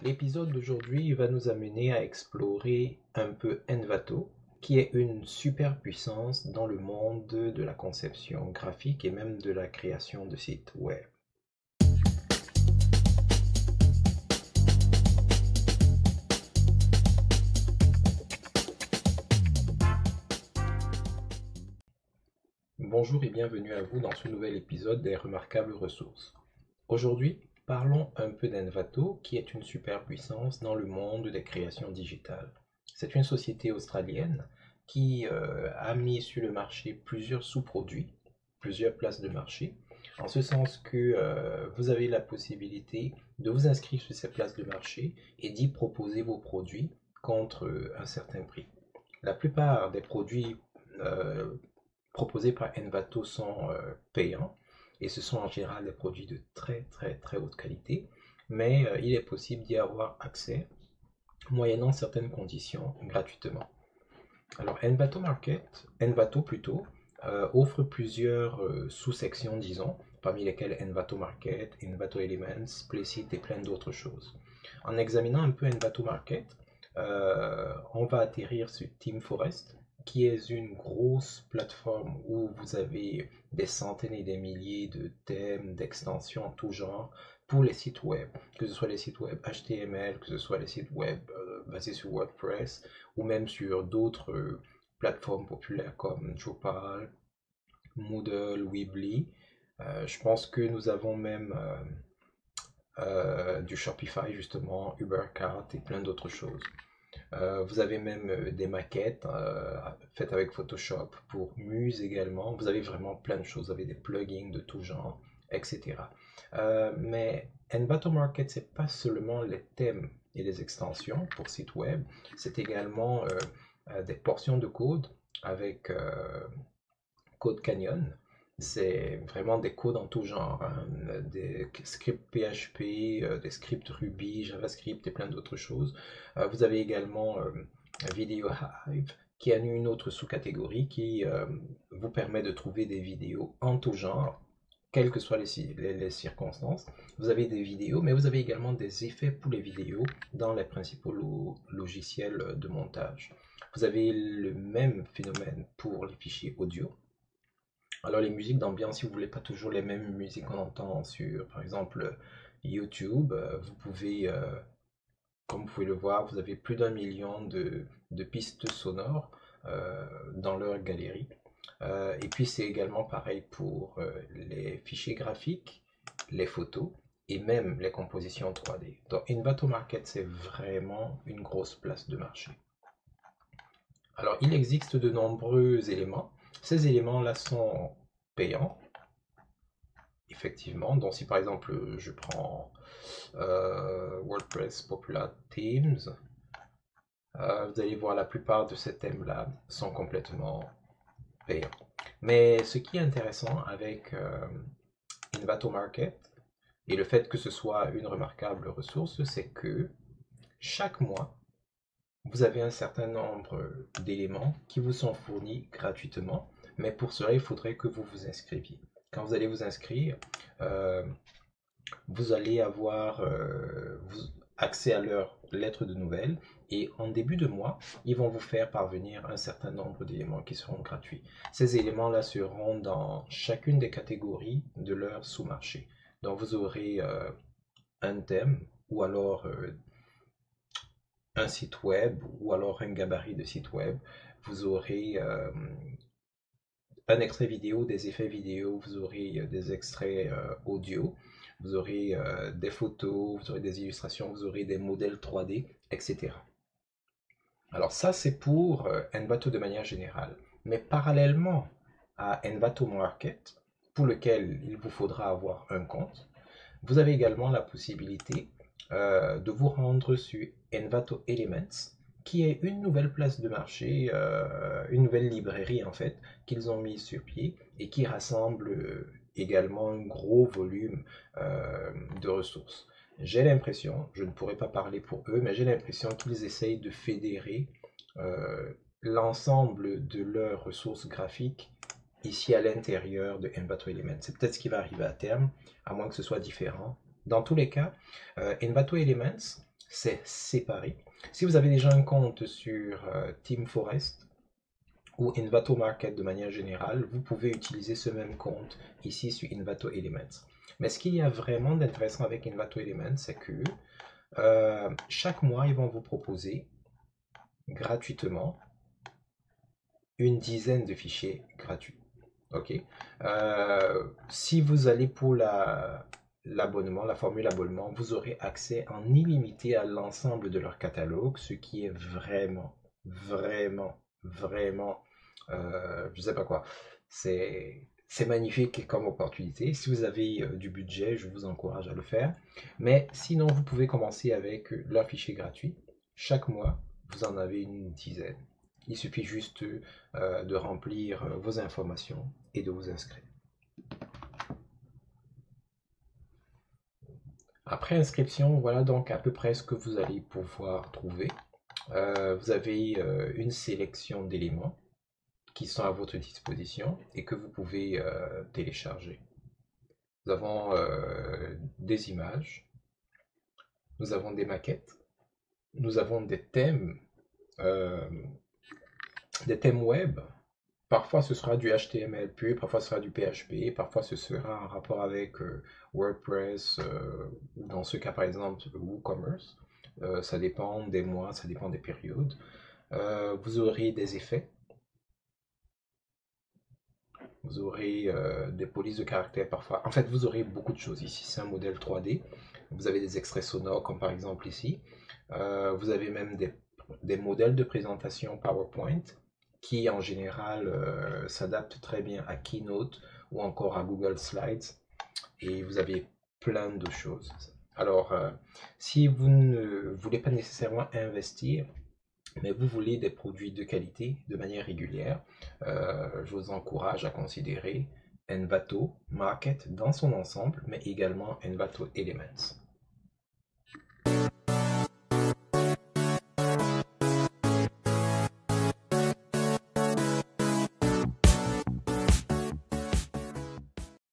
L'épisode d'aujourd'hui va nous amener à explorer un peu Envato, qui est une superpuissance dans le monde de la conception graphique et même de la création de sites web. Bonjour et bienvenue à vous dans ce nouvel épisode des Remarquables Ressources. Aujourd'hui, parlons un peu d'Envato, qui est une superpuissance dans le monde des créations digitales. C'est une société australienne qui a mis sur le marché plusieurs sous-produits, plusieurs places de marché, en ce sens que vous avez la possibilité de vous inscrire sur ces places de marché et d'y proposer vos produits contre un certain prix. La plupart des produits proposés par Envato sont payants et ce sont en général des produits de très haute qualité, mais il est possible d'y avoir accès moyennant certaines conditions gratuitement. Alors Envato plutôt, offre plusieurs sous-sections, disons, parmi lesquelles Envato Market, Envato Elements, Placeit et plein d'autres choses. En examinant un peu Envato Market, on va atterrir sur ThemeForest, qui est une grosse plateforme où vous avez des centaines et des milliers de thèmes, d'extensions en tout genre pour les sites web, que ce soit les sites web HTML, que ce soit les sites web basés sur WordPress, ou même sur d'autres plateformes populaires comme Drupal, Moodle, Weebly. Je pense que nous avons même du Shopify justement, Ubercart et plein d'autres choses. Vous avez même des maquettes faites avec Photoshop pour Muse également. Vous avez vraiment plein de choses. Vous avez des plugins de tout genre, etc. Mais Envato Market, c'est pas seulement les thèmes et les extensions pour sites web, c'est également des portions de code avec Code Canyon. C'est vraiment des codes en tout genre, hein, des scripts PHP, des scripts Ruby, JavaScript et plein d'autres choses. Vous avez également Video Hive, qui est une autre sous-catégorie qui vous permet de trouver des vidéos en tout genre, quelles que soient les circonstances. Vous avez des vidéos, mais vous avez également des effets pour les vidéos dans les principaux logiciels de montage. Vous avez le même phénomène pour les fichiers audio. Alors les musiques d'ambiance, si vous voulez pas toujours les mêmes musiques qu'on entend sur, par exemple, YouTube, vous pouvez, comme vous pouvez le voir, vous avez plus d'1 million de pistes sonores dans leur galerie. Et puis c'est également pareil pour les fichiers graphiques, les photos et même les compositions 3D. Donc Envato Market, c'est vraiment une grosse place de marché. Alors il existe de nombreux éléments. Ces éléments-là sont payants, effectivement. Donc si par exemple je prends WordPress Popular Themes, vous allez voir la plupart de ces thèmes-là sont complètement payants. Mais ce qui est intéressant avec Envato Market et le fait que ce soit une remarquable ressource, c'est que chaque mois, vous avez un certain nombre d'éléments qui vous sont fournis gratuitement, mais pour cela, il faudrait que vous vous inscriviez. Quand vous allez vous inscrire, vous allez avoir accès à leur lettre de nouvelles et en début de mois, ils vont vous faire parvenir un certain nombre d'éléments qui seront gratuits. Ces éléments-là seront dans chacune des catégories de leur sous-marché. Donc vous aurez un thème ou alors un site web ou alors un gabarit de site web. Vous aurez un extrait vidéo, des effets vidéo, vous aurez des extraits audio, vous aurez des photos, vous aurez des illustrations, vous aurez des modèles 3D, etc. Alors ça, c'est pour Envato de manière générale. Mais parallèlement à Envato Market, pour lequel il vous faudra avoir un compte, vous avez également la possibilité de vous rendre sur Envato Elements, qui est une nouvelle place de marché, une nouvelle librairie en fait, qu'ils ont mis sur pied et qui rassemble également un gros volume de ressources. J'ai l'impression, je ne pourrais pas parler pour eux, mais j'ai l'impression qu'ils essayent de fédérer l'ensemble de leurs ressources graphiques ici à l'intérieur de Envato Elements. C'est peut-être ce qui va arriver à terme, à moins que ce soit différent. Dans tous les cas, Envato Elements, c'est séparé. Si vous avez déjà un compte sur Team Forest ou Envato Market de manière générale, vous pouvez utiliser ce même compte ici sur Envato Elements. Mais ce qu'il y a vraiment d'intéressant avec Envato Elements, c'est que chaque mois, ils vont vous proposer gratuitement une dizaine de fichiers gratuits. Ok. Si vous allez pour l'abonnement, la formule abonnement, vous aurez accès en illimité à l'ensemble de leur catalogue, ce qui est vraiment, vraiment, vraiment, je sais pas quoi. C'est magnifique comme opportunité. Si vous avez du budget, je vous encourage à le faire. Mais sinon, vous pouvez commencer avec leur fichier gratuit. Chaque mois, vous en avez une dizaine. Il suffit juste de remplir vos informations et de vous inscrire. Après inscription, voilà donc à peu près ce que vous allez pouvoir trouver. Vous avez une sélection d'éléments qui sont à votre disposition et que vous pouvez télécharger. Nous avons des images, nous avons des maquettes, nous avons euh, des thèmes web. Parfois ce sera du HTML pur, parfois ce sera du PHP, parfois ce sera en rapport avec WordPress ou dans ce cas par exemple WooCommerce. Ça dépend des mois, ça dépend des périodes. Vous aurez des effets, vous aurez des polices de caractère parfois. En fait, vous aurez beaucoup de choses ici. C'est un modèle 3D. Vous avez des extraits sonores comme par exemple ici. Vous avez même des modèles de présentation PowerPoint qui en général s'adaptent très bien à Keynote ou encore à Google Slides. Et vous avez plein de choses. Alors, si vous ne voulez pas nécessairement investir, mais vous voulez des produits de qualité de manière régulière, je vous encourage à considérer Envato Market dans son ensemble, mais également Envato Elements.